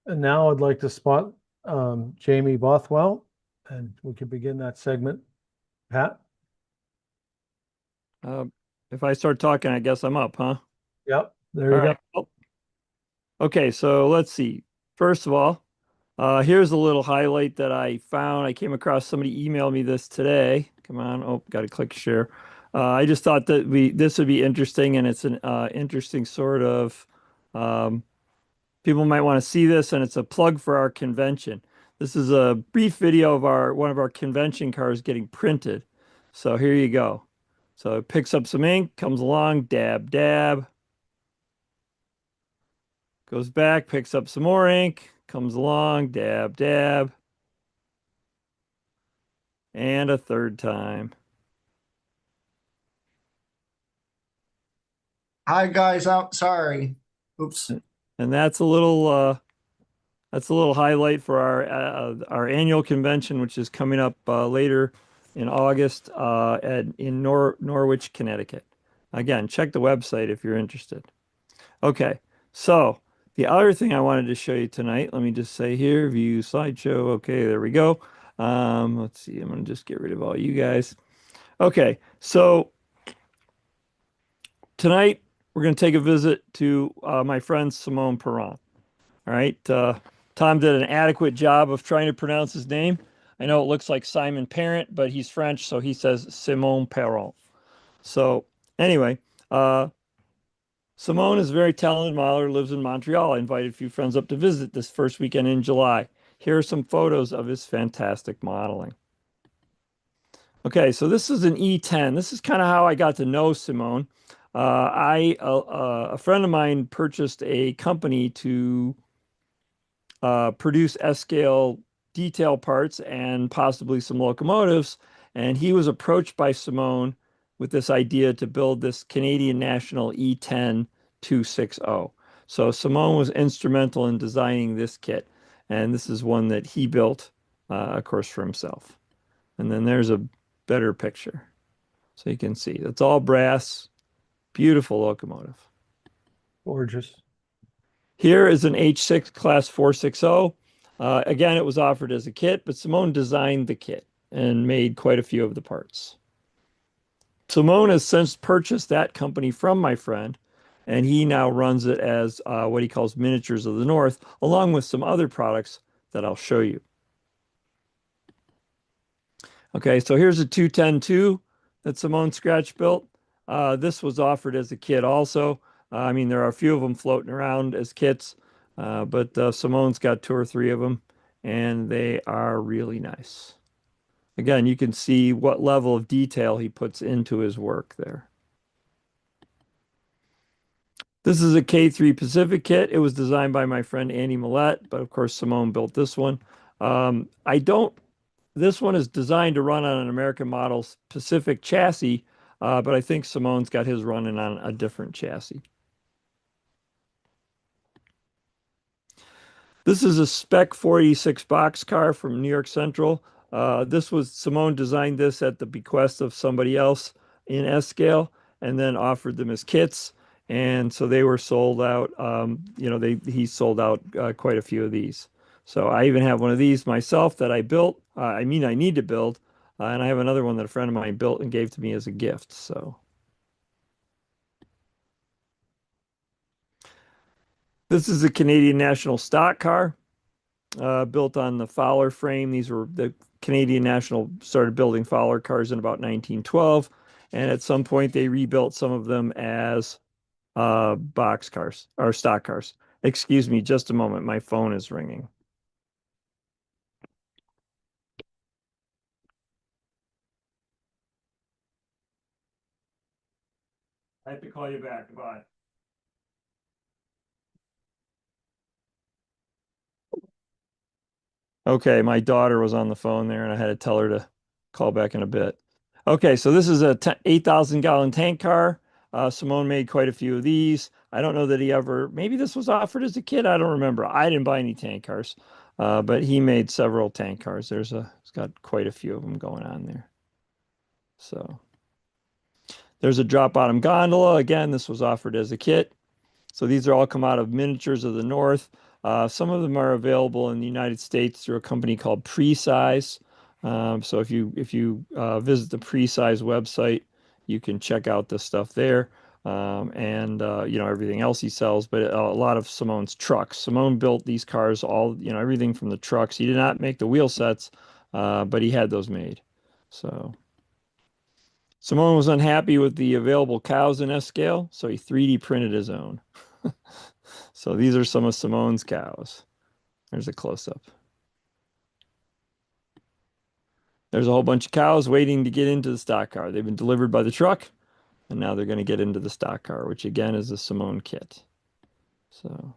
And now I'd like to spot Jamie Bothwell, and we can begin that segment. Pat? Uh, if I start talking, I guess I'm up, huh? Yep, there All you go. right. Well, okay, so let's see. First of all, here's a little highlight that I found. I came across somebody emailed me this today. Come on. Oh, got to click share. I just thought that this would be interesting, and it's an interesting sort of um, people might want to see this, and it's a plug for our convention. This is a brief video of our one of our convention cars getting printed. So here you go. So it picks up some ink, comes along, dab, dab, goes back, picks up some more ink, comes along, dab, dab, and a third time. Hi guys, I'm sorry. Oops. And that's a little highlight for our annual convention, which is coming up later in August in Norwich, Connecticut. Again, check the website if you're interested. Okay, so the other thing I wanted to show you tonight, let me just say here, view slideshow. Okay, there we go. Let's see, I'm gonna just get rid of all you guys. Okay, so tonight we're gonna take a visit to my friend Simone Perron. All right. Tom did an adequate job of trying to pronounce his name. I know it looks like Simon Parent, but he's French, so he says Simone Perron. So anyway, uh, Simone is a very talented modeler, lives in Montreal. I invited a few friends up to visit this first weekend in July. Here are some photos of his fantastic modeling. Okay, so this is an E10. This is kind of how I got to know Simone. A friend of mine purchased a company to produce S-scale detail parts and possibly some locomotives. And he was approached by Simone with this idea to build this Canadian National E10 260. So Simone was instrumental in designing this kit. And this is one that he built, of course, for himself. And then there's a better picture. So you can see that's all brass, beautiful locomotive. Gorgeous. Here is an H6 Class 460. Again, it was offered as a kit, but Simone designed the kit and made quite a few of the parts. Simone has since purchased that company from my friend, and he now runs it as what he calls Miniatures of the North, along with some other products that I'll show you. Okay, so here's a 210-2 that Simone scratch built. This was offered as a kit also. I mean, there are a few of them floating around as kits, but Simone's got two or three of them, and they are really nice. Again, you can see what level of detail he puts into his work there. This is a K3 Pacific kit. It was designed by my friend Andy Millette, but of course Simone built this one. I don't This one is designed to run on an American model Pacific chassis, but I think Simone's got his running on a different chassis. This is a Spec 486 boxcar from New York Central. Simone designed this at the bequest of somebody else in S-scale and then offered them as kits. And so they were sold out. He sold out quite a few of these. So I even have one of these myself that I built. I need to build. And I have another one that a friend of mine built and gave to me as a gift. So this is a Canadian National stock car. Built on the Fowler frame. These were the Canadian National started building Fowler cars in about 1912, and at some point they rebuilt some of them as box cars or stock cars. Excuse me, just a moment. My phone is ringing. I have to call you back. Goodbye. Okay, my daughter was on the phone there, and I had to tell her to call back in a bit. Okay, so this is a 8,000-gallon tank car. Simone made quite a few of these. I don't know that he ever, maybe this was offered as a kid. I don't remember. I didn't buy any tank cars, but he made several tank cars. He's got quite a few of them going on there. So there's a drop bottom gondola. Again, this was offered as a kit. So these are all come out of Miniatures of the North. Some of them are available in the United States through a company called Presize. So if you visit the Presize website, you can check out the stuff there. And you know, everything else he sells, but a lot of Simone's trucks. Simone built these cars, all, you know, everything from the trucks. He did not make the wheel sets, but he had those made. So Simone was unhappy with the available cows in S-scale, so he 3D printed his own. So these are some of Simone's cows. There's a close-up. There's a whole bunch of cows waiting to get into the stock car. They've been delivered by the truck, and now they're going to get into the stock car, which again is a Simone kit. So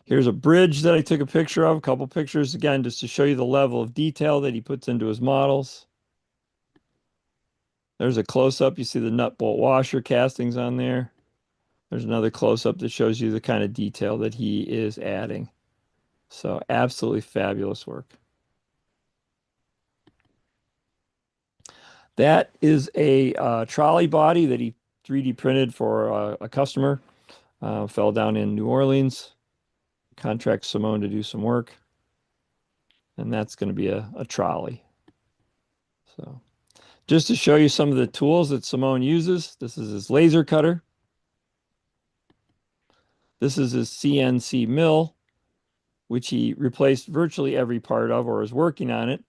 here's a bridge that I took a picture of, a couple pictures, again, just to show you the level of detail that he puts into his models. There's a close-up. You see the nut bolt washer castings on there. There's another close-up that shows you the kind of detail that he is adding. So absolutely fabulous work. That is a trolley body that he 3D printed for a customer. Fell down in New Orleans. Contract Simone to do some work. And that's going to be a trolley. So just to show you some of the tools that Simone uses, this is his laser cutter. This is his CNC mill, which he replaced virtually every part of or is working on it.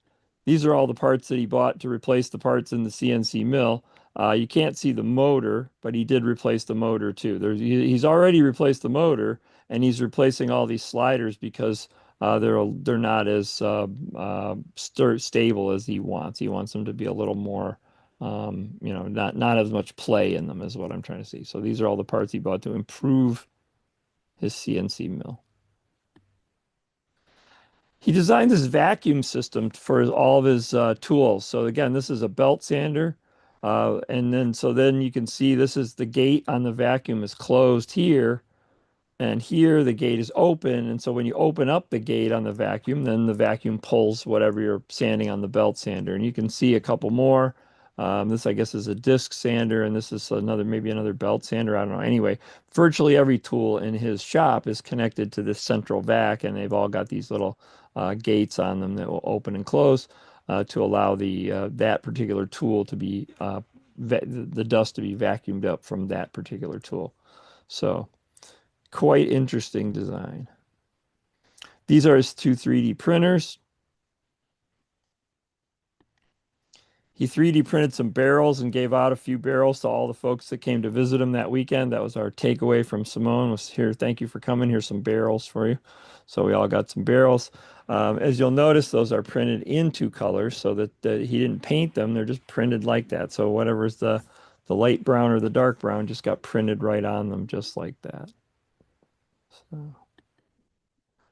These are all the parts that he bought to replace the parts in the CNC mill. You can't see the motor, but he did replace the motor too. He's already replaced the motor, and he's replacing all these sliders because they're not as stable as he wants. He wants them to be a little more, you know, not as much play in them is what I'm trying to see. So these are all the parts he bought to improve his CNC mill. He designed this vacuum system for all of his tools. So again, this is a belt sander. And then you can see this is the gate on the vacuum is closed here. And here the gate is open. And so when you open up the gate on the vacuum, then the vacuum pulls whatever you're sanding on the belt sander. And you can see a couple more. This, I guess, is a disc sander, and this is maybe another belt sander. I don't know. Anyway, virtually every tool in his shop is connected to this central vac, and they've all got these little gates on them that will open and close to allow that particular tool to be the dust to be vacuumed up from that particular tool. So quite interesting design. These are his two 3D printers. He 3D printed some barrels and gave out a few barrels to all the folks that came to visit him that weekend. That was our takeaway from Simone, was here, thank you for coming. Here's some barrels for you. So we all got some barrels. As you'll notice, those are printed in two colors so that he didn't paint them. They're just printed like that. So whatever's the light brown or the dark brown just got printed right on them just like that. So.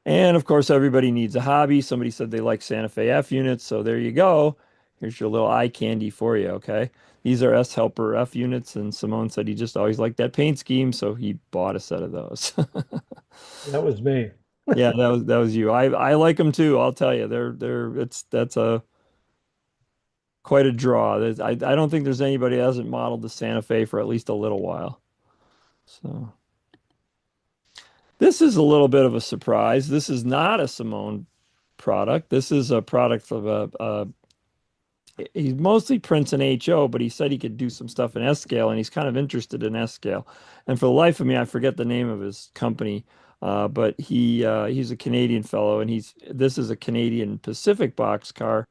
And of course, everybody needs a hobby. Somebody said they like Santa Fe F units. So there you go. Here's your little eye candy for you, okay? These are S Helper F units, and Simone said he just always liked that paint scheme, so he bought a set of those. That was me. Yeah, that was you. I like them too, I'll tell you. That's quite a draw. I don't think there's anybody that hasn't modeled the Santa Fe for at least a little while. So this is a little bit of a surprise. This is not a Simone product. This is a product of he mostly prints in HO, but he said he could do some stuff in S-scale, and he's kind of interested in S-scale. And for the life of me, I forget the name of his company, but he's a Canadian fellow, and this is a Canadian Pacific box car,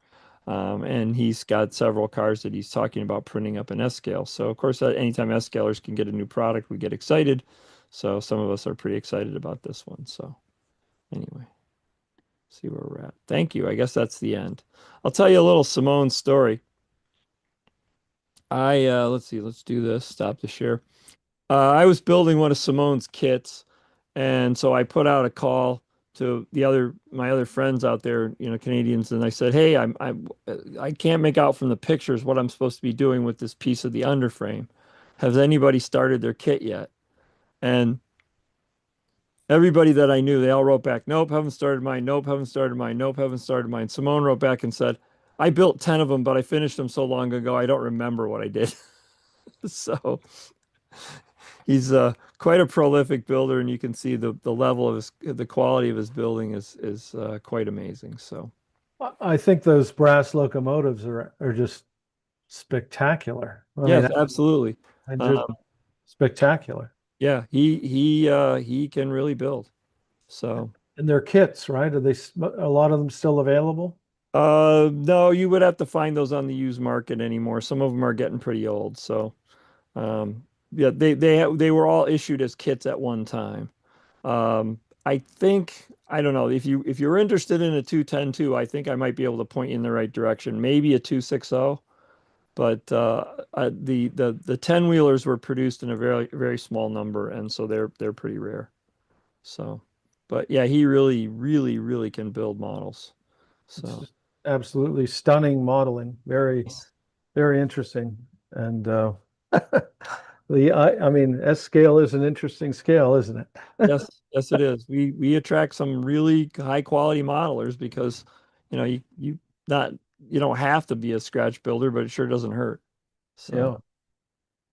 and he's got several cars that he's talking about printing up in S-scale. So of course, anytime S-scalers can get a new product, we get excited. So some of us are pretty excited about this one. So anyway. See where we're at. Thank you. I guess that's the end. I'll tell you a little Simone story. Let's see, let's do this. Stop the share. I was building one of Simone's kits, and so I put out a call to my other friends out there, you know, Canadians, and I said, hey, I can't make out from the pictures what I'm supposed to be doing with this piece of the underframe. Has anybody started their kit yet? And everybody that I knew, they all wrote back, nope, haven't started mine. Nope, haven't started mine. Nope, haven't started mine. Simone wrote back and said, I built 10 of them, but I finished them so long ago, I don't remember what I did. So He's quite a prolific builder, and you can see the level of the quality of his building is quite amazing. So I think those brass locomotives are just spectacular. I yes, mean, absolutely. they're just spectacular. Yeah, he can really build. So And they're kits, right? Are a lot of them still available? no, you would have to find those on the used market anymore. Some of them are getting pretty old. So yeah, they were all issued as kits at one time. I think I don't know if you're interested in a 210 I think I might be able to point you in the right direction. Maybe a 260, but the 10 wheelers were produced in a very very small number, and so they're pretty rare. So, but yeah, he really can build models. It's So just absolutely stunning modeling. Very, very interesting. And I mean, S scale is an interesting scale, isn't it? yes, it is. We attract some really high quality modelers because, you not you don't have to be a scratch builder, but it sure doesn't hurt. So Yeah.